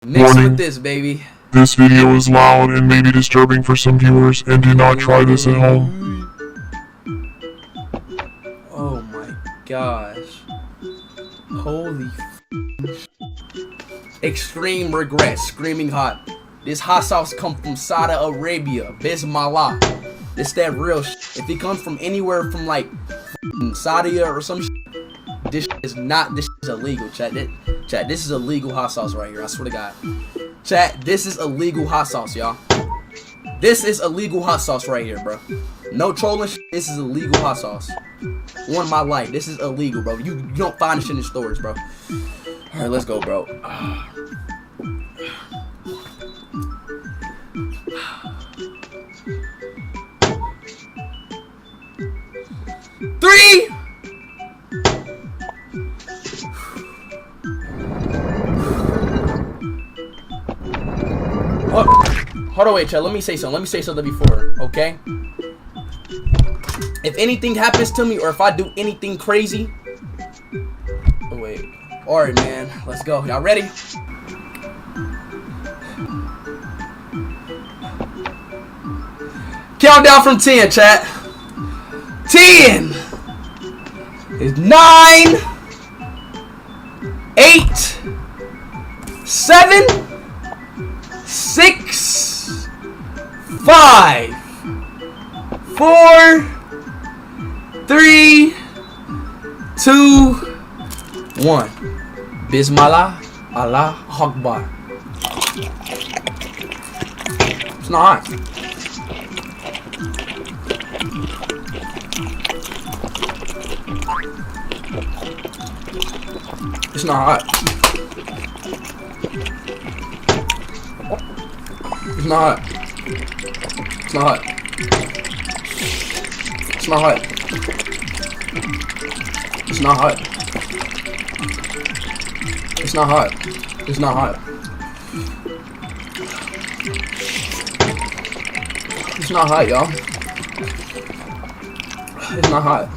Mixed Warning. with this, baby. This video is loud and may be disturbing for some viewers, and do not try this at home. Oh my gosh. Holy extreme regret, screaming hot. This hot sauce come from Saudi Arabia, Bismillah. This that real shit. If it comes from anywhere from like Saudi or some shit, this is not, this is illegal, chat. Chat, this is illegal hot sauce right here, I swear to God. Chat, this is illegal hot sauce, y'all. This is illegal hot sauce right here, bro. No trolling shit, this is illegal hot sauce. On my life, this is illegal, bro. You don't find this shit in stores, bro. Alright, let's go, bro. 3. Hold on, wait, chat. Let me say something. Let me say something before, okay? If anything happens to me or if I do anything crazy, oh wait. All right, man. Let's go. Y'all ready? Countdown from 10, chat. 10. Is 9, 8, 7, 6, 5, 4, 3, 2, 1. Bismillah, Allah Akbar. It's not hot. It's not hot. It's not hot. It's not hot. It's not hot. It's not hot. It's not hot. It's not hot. It's not hot, y'all. It's not hot.